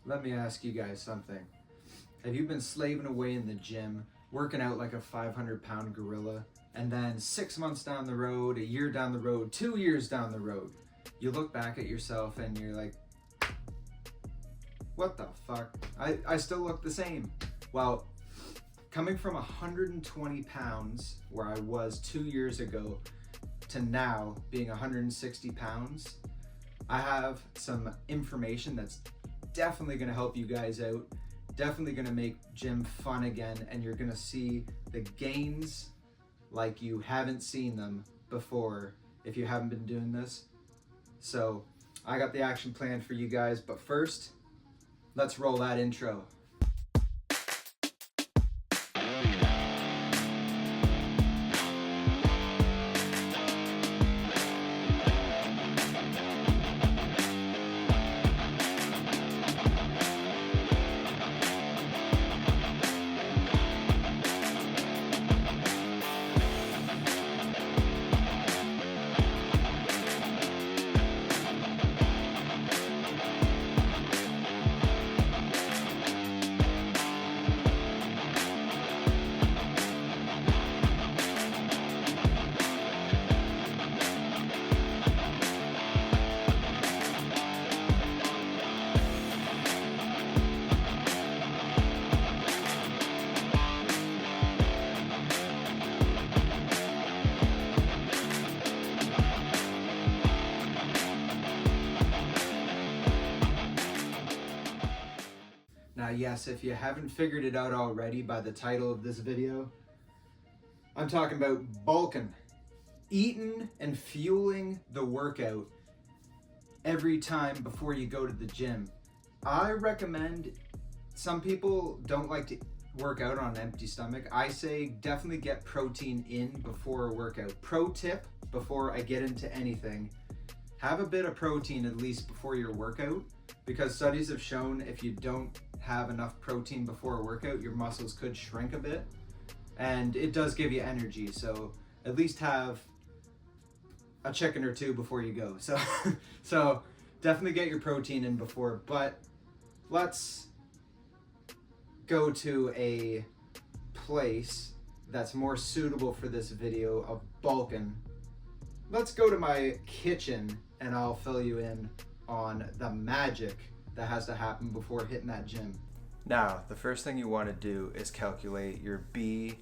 Let me ask you guys something. Have you been slaving away in the gym, working out like a 500-pound gorilla, and then 6 months down the road, a year down the road, 2 years down the road, you look back at yourself and you're like, what the fuck? I still look the same. Well, coming from 120 pounds, where I was 2 years ago, to now being 160 pounds, I have some information that's definitely gonna help you guys out, definitely gonna make gym fun again, and you're gonna see the gains like you haven't seen them before if you haven't been doing this. So I got the action plan for you guys, but first, let's roll that intro. Now, yes, if you haven't figured it out already by the title of this video, I'm talking about bulking, eating and fueling the workout every time before you go to the gym. I recommend, some people don't like to work out on an empty stomach. I say definitely get protein in before a workout. Pro tip before I get into anything, have a bit of protein at least before your workout, because studies have shown if you don't have enough protein before a workout, your muscles could shrink a bit, and it does give you energy. So at least have a chicken or two before you go. So definitely get your protein in before. But let's go to a place that's more suitable for this video of bulking. Let's go to my kitchen and I'll fill you in on the magic that has to happen before hitting that gym. Now, the first thing you want to do is calculate your BMR,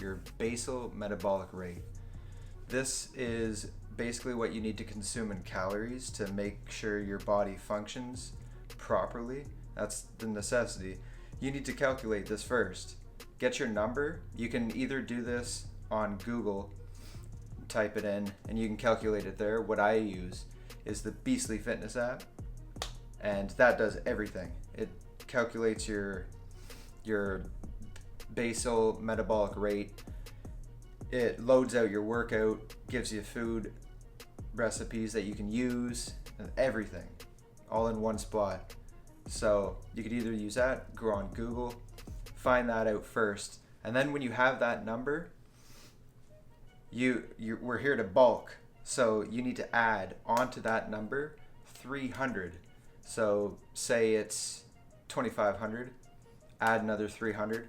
your basal metabolic rate. This is basically what you need to consume in calories to make sure your body functions properly. That's the necessity. You need to calculate this first. Get your number. You can either do this on Google, type it in, and you can calculate it there. What I use is the Beastly Fitness app, and that does everything. It calculates your basal metabolic rate. It loads out your workout, gives you food recipes that you can use, and everything all in one spot. So you could either use that, go on Google, find that out first, and then when you have that number, we're here to bulk. So you need to add onto that number 300. So say it's 2,500, add another 300,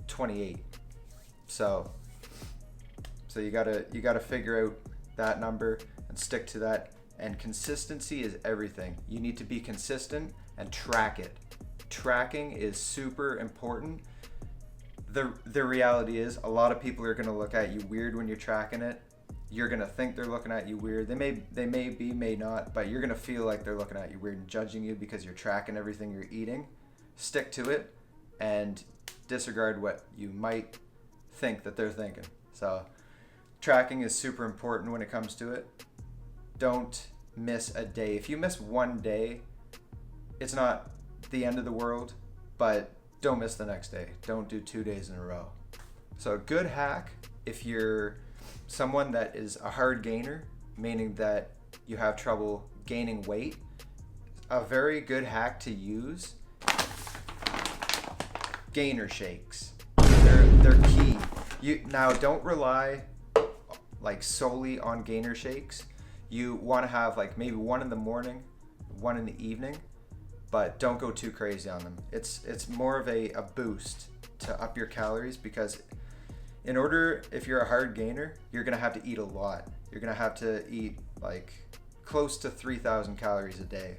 28. So you gotta figure out that number and stick to that. And consistency is everything. You need to be consistent and track it. Tracking is super important. The reality is a lot of people are gonna look at you weird when you're tracking it. You're gonna think they're looking at you weird. They may be, may not, but you're gonna feel like they're looking at you weird and judging you because you're tracking everything you're eating. Stick to it and disregard what you might think that they're thinking. So tracking is super important when it comes to it. Don't miss a day. If you miss one day, it's not the end of the world, but don't miss the next day. Don't do 2 days in a row. So a good hack, if you're someone that is a hard gainer, meaning that you have trouble gaining weight, a very good hack to use, gainer shakes. They're key. Now don't rely like solely on gainer shakes. You want to have like maybe one in the morning, one in the evening. but don't go too crazy on them. It's more of a boost to up your calories, because if you're a hard gainer, you're gonna have to eat a lot. You're gonna have to eat like close to 3,000 calories a day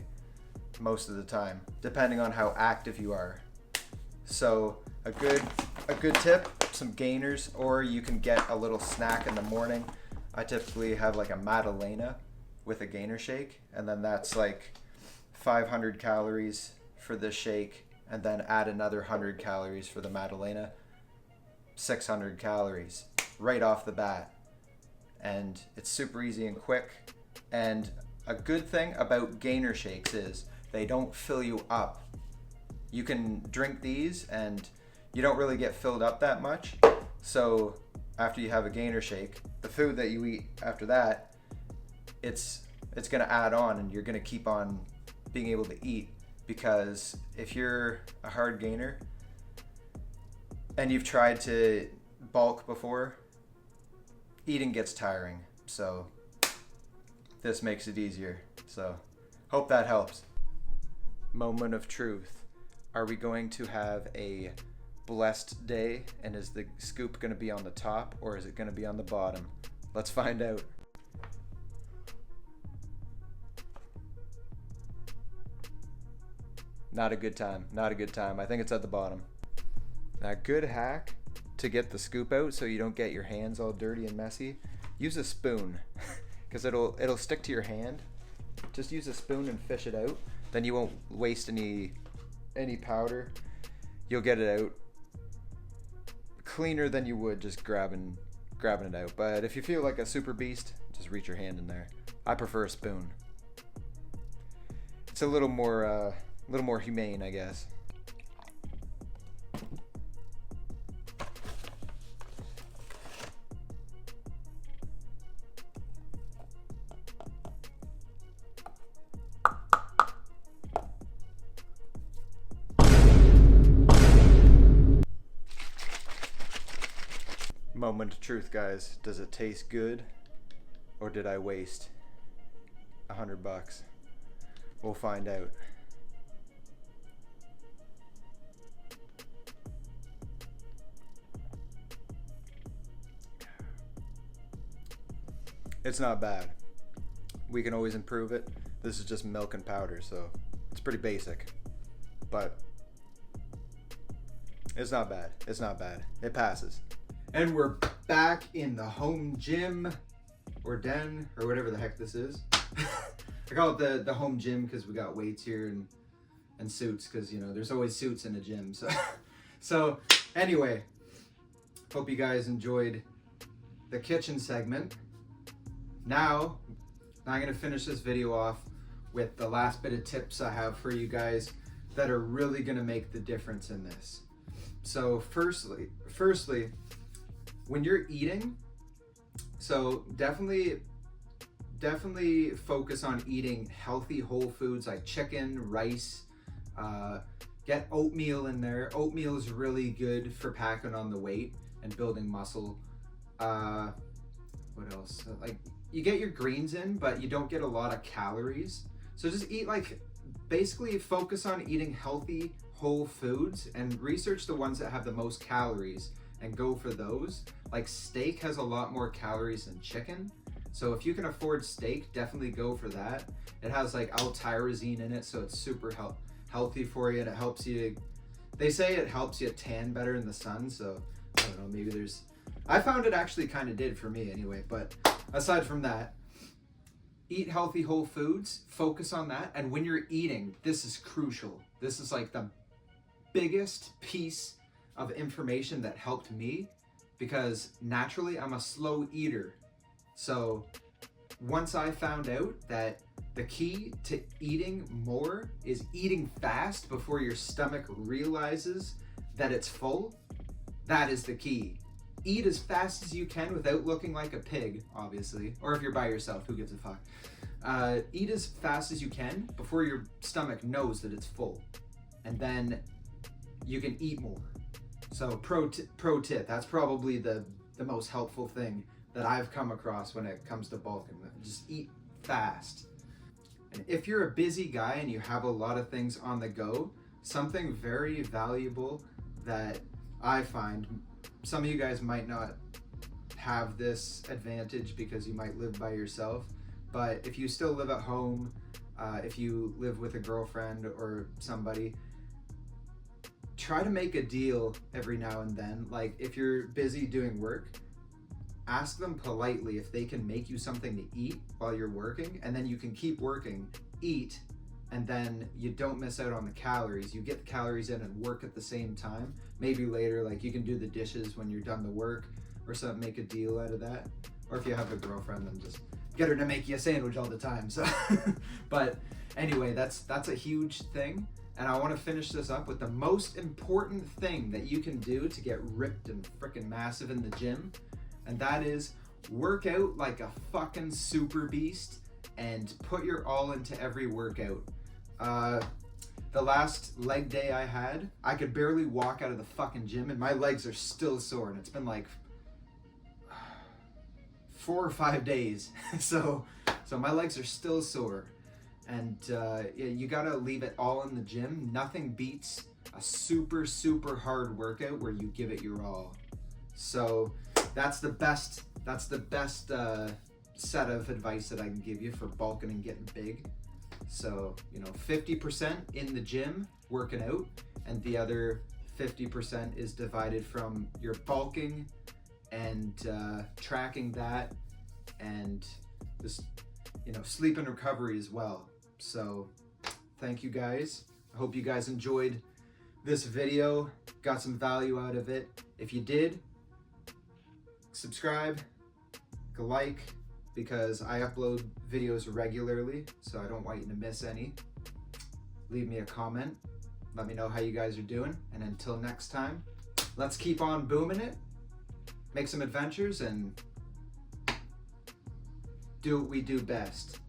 most of the time, depending on how active you are. So a good tip, some gainers, or you can get a little snack in the morning. I typically have like a Madalena with a gainer shake, and then that's like 500 calories for the shake, and then add another 100 calories for the Madalena. 600 calories right off the bat, and it's super easy and quick. And a good thing about gainer shakes is they don't fill you up. You can drink these and you don't really get filled up that much. So after you have a gainer shake, the food that you eat after that, it's gonna add on, and you're gonna keep on being able to eat. Because if you're a hard gainer and you've tried to bulk before, eating gets tiring. So this makes it easier. So hope that helps. Moment of truth. Are we going to have a blessed day, and is the scoop going to be on the top, or is it going to be on the bottom? Let's find out. Not a good time. Not a good time. I think it's at the bottom. A good hack to get the scoop out so you don't get your hands all dirty and messy. Use a spoon, because it'll stick to your hand. Just use a spoon and fish it out. Then you won't waste any powder. You'll get it out cleaner than you would just grabbing it out. But if you feel like a super beast, just reach your hand in there. I prefer a spoon. It's a little more humane, I guess. Moment of truth, guys. Does it taste good, or did I waste $100? We'll find out. It's not bad. We can always improve it. This is just milk and powder, so it's pretty basic, but it's not bad. It's not bad. It passes. And we're back in the home gym, or den, or whatever the heck this is. I call it the home gym because we got weights here and suits, because you know there's always suits in a gym. So anyway, hope you guys enjoyed the kitchen segment. Now I'm gonna finish this video off with the last bit of tips I have for you guys that are really gonna make the difference in this. So firstly, when you're eating, so definitely focus on eating healthy whole foods like chicken, rice, get oatmeal in there. Oatmeal is really good for packing on the weight and building muscle. What else? Like, you get your greens in, but you don't get a lot of calories. So just eat, like, basically focus on eating healthy whole foods and research the ones that have the most calories and go for those. Like, steak has a lot more calories than chicken. So if you can afford steak, definitely go for that. It has like L-tyrosine in it, so it's super healthy for you, and it helps you, they say it helps you tan better in the sun. So I don't know, maybe I found it actually kind of did for me anyway. But aside from that, eat healthy whole foods, focus on that. And when you're eating, this is crucial. This is like the biggest piece of information that helped me, because naturally I'm a slow eater. So once I found out that the key to eating more is eating fast before your stomach realizes that it's full, that is the key. Eat as fast as you can without looking like a pig, obviously. Or if you're by yourself, who gives a fuck? Eat as fast as you can before your stomach knows that it's full. And then you can eat more. So pro tip, that's probably the most helpful thing that I've come across when it comes to bulking. Just eat fast. And if you're a busy guy and you have a lot of things on the go, something very valuable that I find, some of you guys might not have this advantage because you might live by yourself, but if you still live at home, if you live with a girlfriend or somebody, try to make a deal every now and then. Like if you're busy doing work, ask them politely if they can make you something to eat while you're working, and then you can keep working, eat, and then you don't miss out on the calories. You get the calories in and work at the same time. Maybe later, like you can do the dishes when you're done the work or something, make a deal out of that. Or if you have a girlfriend, then just get her to make you a sandwich all the time. So, but anyway, that's a huge thing. And I want to finish this up with the most important thing that you can do to get ripped and freaking massive in the gym. And that is work out like a fucking super beast and put your all into every workout. The last leg day I had, I could barely walk out of the fucking gym and my legs are still sore, and it's been like 4 or 5 days. so my legs are still sore, and you gotta leave it all in the gym. Nothing beats a super hard workout where you give it your all. So that's the best set of advice that I can give you for bulking and getting big. So 50% in the gym working out, and the other 50% is divided from your bulking and tracking that, and this sleep and recovery as well. So thank you guys. I hope you guys enjoyed this video, got some value out of it. If you did, subscribe, like, because I upload videos regularly, so I don't want you to miss any. Leave me a comment. Let me know how you guys are doing. And until next time, let's keep on booming it, make some adventures, and do what we do best.